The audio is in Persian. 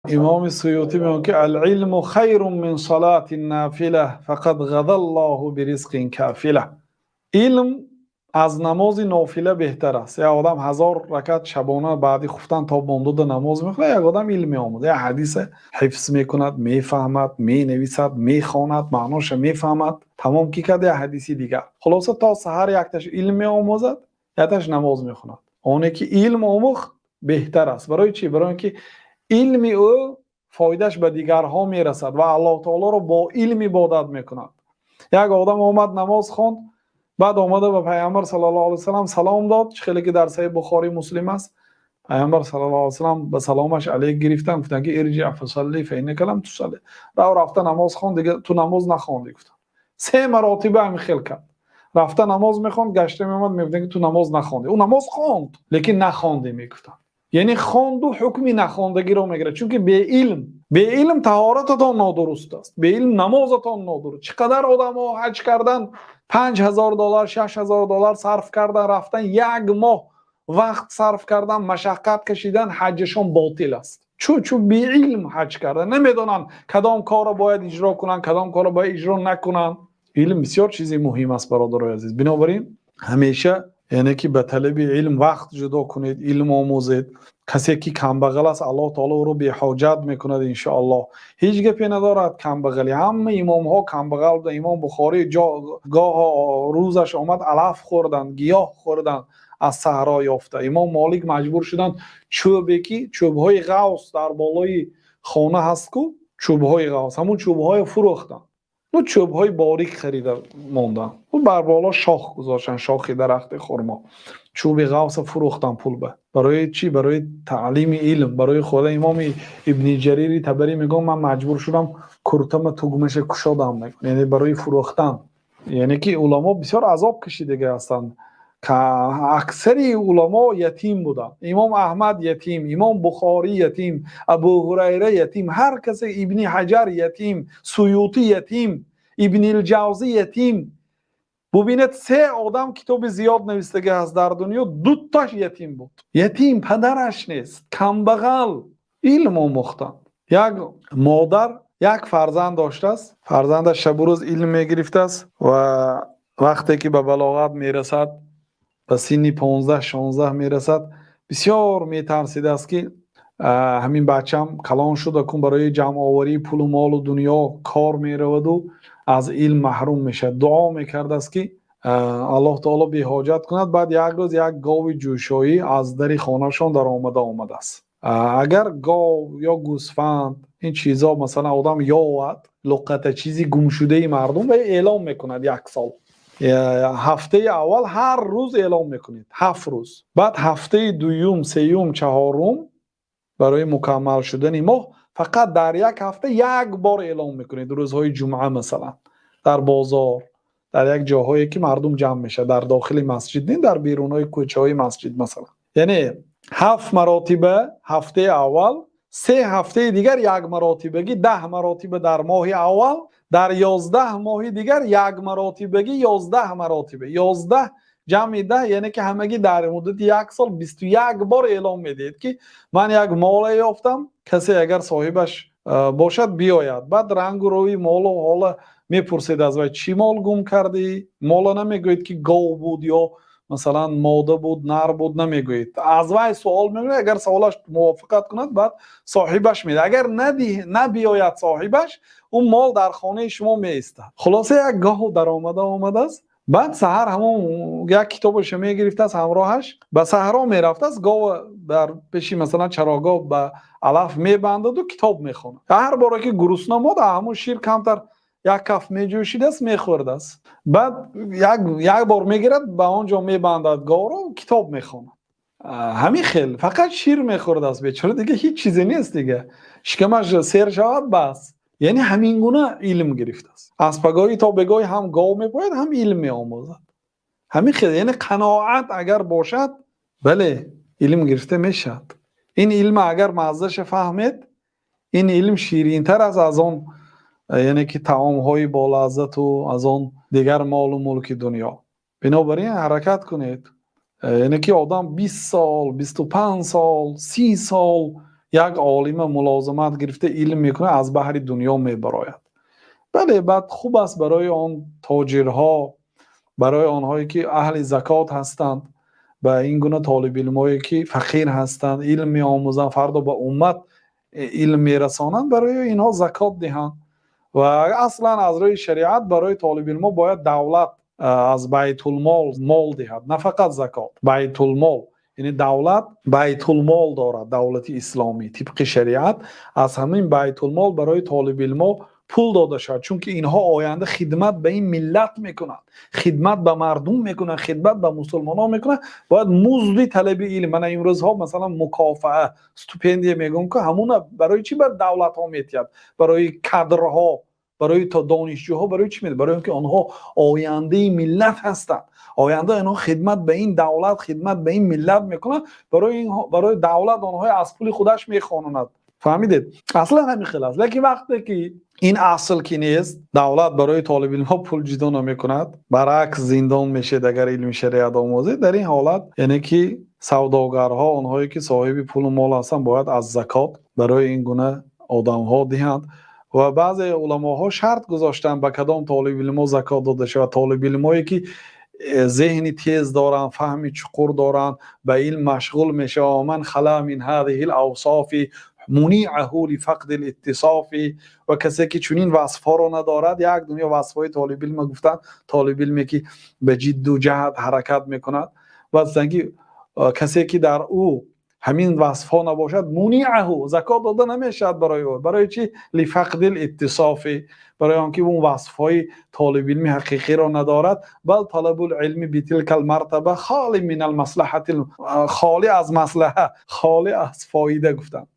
امام سیوطی میگه که العلم خیر من صلاة النافله فقد غذا الله برزق کافله. علم از نماز نافله بهتر است. یک آدم 1000 رکعت شبانه بعدی خفتن تا بامداد نماز میخونه، یک آدم علم آموزه، یک حدیث حفظ میکند، میفهمد، مینویسد، میخواند، معناش میفهمد، تمام کی کرده یک حدیثی دیگر. خلاصه تا سحر یکتش علم آموزد، یکتش نماز میخوند. اونه که علم آموخت بهتر است. برای چی؟ برای اینکه علم او فایدهش به دیگرها میرسد و الله تعالی رو با علم عبادت میکند. یک آدم اومد نماز خواند، بعد اومده به پیامبر صلی الله علیه و سلام سلام داد، خیلی که در صحیح بخاری مسلم است. پیامبر صلی الله علیه و سلام به سلامش علیک گرفتن، گفتن که ارجع فصلی فانک لم تصلی. رفته نماز خواند، دیگه تو نماز نخواندی. گفتن 3 مراتبه هم خیل کرد. رفته نماز میخوند، گشته میومد میگفتن که تو نماز نخواندی. اون نماز خواند لیکن نخواندی میگفتن. یعنی خواند و حکمی نخواندگی رو میگیره، چون که به علم طهارتتان نادرست است، به علم نمازتان نادرست. چقدر آدم‌ها حج کردن، $5000 $6000 صرف کردن، رفتن 1 ماه وقت صرف کردن، مشقت کشیدن، حجشون باطل است. چون به علم حج کردن، نمیدونن کدام کار رو باید اجرا کنن، کدام کار رو باید اجرا نکنن. علم بسیار چیزی مهم است برادرای عزیز. بنابراین همیشه یعنی که به طلب علم وقت جدا کنید، علم آموزید. کسی که کمبغل است الله تعالی او رو بی حاجت میکند ان شاء الله. هیچ گپی ندارد کمبغلی. همه امام ها کمبغل بودن. امام بخاری گاه روزش آمد علف خوردن، گیاه خوردن، از صحرا یافته. امام مالک مجبور شدن چوبهای غوث در بالای خانه هست کو، چوبهای غوث، همون چوبهای فروختن. نو چوبهای باریک خریده موندن و بر بالا شاخ گذاشتن، شاخ درخت خرما. چوب غوث فروختن پول به. برای چی؟ برای تعلیم علم. برای خود امام ابن جریر طبری میگم من مجبور شدم کرتم تگمش کشادم، یعنی برای فروختن. یعنی که علما بسیار عذاب کشیده هستند که اکثری علما یتیم بودن. امام احمد یتیم، امام بخاری یتیم، ابو هریره یتیم، هر کسی، ابن حجر یتیم، سیوطی یتیم، ابن الجوزی یتیم. ببینید 3 آدم کتاب زیاد نوشته است در دنیا، 2 تاش یتیم بود. یتیم پدرش نیست، کمبغل. علم آموختن. یک مادر یک فرزند داشته است، فرزندش شب و روز علم میگرفته است و وقتی که به بلاغت میرسد، به سن 15 16 میرسد، بسیار میترسیده است که همین بچم کلان شده کن برای جمع آوری پول و مال و دنیا کار میرود و از علم محروم میشه. دعا میکرده است که الله تعالی بی حاجت کند. بعد یک روز یک گاو جوشایی از در خانهشان در آمده است. اگر گاو یا گوسفند این چیزا مثلا آدم یاد لقطه چیزی گم شده مردم و اعلام میکند 1 سال. هفته اول هر روز اعلام میکنید 7 روز. بعد هفته دوم، سوم، چهارم برای مکمل شدن ماه فقط در 1 هفته 1 بار اعلام میکنید. روزهای جمعه مثلا در بازار، در یک جاهایی که مردم جمع میشه، در داخل مسجد نه، در بیرونهای کوچه های مسجد مثلا. یعنی 7 مراتبه هفته اول، 3 هفته دیگر 1 مراتبگی، 10 مراتبه در ماه اول، در 11 ماه دیگر 1 مراتبگی، 11 مراتبه. 11 جمع 10 یعنی که همگی در مدت 1 سال 21 بار اعلام میدید که من یک مال یافتم، کسی اگر صاحبش باشد بیاید. بعد رنگ و روی مال و حالا میپرسید از وی چی مال گم کردی؟ مال نمیگوید که گاو بود یا مثلا ماده بود، نر بود، نمیگوید. از وی سوال میکنید، اگر سوالش موافقت کند بعد صاحبش میده. اگر نبیاید صاحبش، اون مال در خانه شما میایستد. خلاصه یک گاو در آمده است. بعد سحر همون یک کتابش میگرفته است همراهش، به صحرا میرفته است. گاو در پیش مثلا چراگاه به علف میبندد و کتاب میخونه. هر بار که گرسنه بود همون شیر کمتر 1 کف میجوشیده است میخورده است. بعد یک بار میگیرد به اونجا میبندد گاو رو، کتاب میخونه. همین خیل فقط شیر میخورده است بیچاره، دیگه هیچ چیزی نیست دیگه. شکمش سیر شود بس. یعنی همین گونه علم گرفته است. اسپگاهی تا بگاهی هم گاو میپاید هم علم میآموزد. همین خیلی. یعنی قناعت اگر باشد، بله علم گرفته میشد. این علم اگر مزهش فهمید، این علم شیرین تر از آن یعنی که طعام های با لذت و از آن دیگر مال و ملک دنیا. بنابراین حرکت کنید. یعنی که آدم 20 سال، 25 سال، 30 سال یک عالم ملازمت گرفته علم میکنه از بحر دنیا میبراید. بله بعد خوب است برای آن تاجرها، برای آنهایی که اهل زکات هستند، به این گونه طالب علمایی که فقیر هستند علم می آموزند فردا به امت علم می رسانند، برای اینها زکات دهند. و اصلا از روی شریعت برای طالب علم باید دولت از بیت المال مال دهد، نه فقط زکات. بیت المال یعنی دولت بیت المال دارد، دولت اسلامی طبق شریعت از همین بیت المال برای طالب علم پول داده شد، چون که اینها آینده خدمت به این ملت میکنند، خدمت به مردم میکنند، خدمت به مسلمانان میکنند. باید مزد طلب علم، من این روزها مثلا مکافاه استیپندیه میگم که همون برای چی بر دولت ها میتید؟ برای کادرها، برای تا دانشجوها، برای چی میده؟ برای اینکه آنها آینده ملت هستند، آینده اینها خدمت به این دولت، خدمت به این ملت میکنند، برای دولت آنها از پول خودش میخواند. فهمیدید؟ اصلا همین خیلی است. لیکن وقتی که این اصل کی نیست، دولت برای طالب علم ها پول جدا نمیکند، برعکس زندان میشه اگر علم شریعت آموزی، در این حالت یعنی که سوداگرها، اونهایی که صاحب پول و مال هستند، باید از زکات برای این گونه آدم ها دهند. و بعضی علماها شرط گذاشتن به کدام طالب علم زکات داده شود. طالب علمایی که ذهن تیز دارن، فهم چقور دارن، به علم مشغول میشه، من خلا من هذه الاوصاف منیعه لفقد الاتصاف. و کسی که چنین وصفها رو ندارد، یک دنیا وصفهای طالب علم گفتن، طالب علمی که به جد و جهد حرکت میکند. و زنگی کسی که در او همین وصفها نباشد، منیعه زکات داده نمیشد برای او. برای چی؟ لفقد الاتصاف، برای آنکه اون وصفهای طالب علمی حقیقی را ندارد. بل طلب العلم بتلك المرتبه خالی من المصلحه، خالی از مصلحه، خالی از فایده گفتن.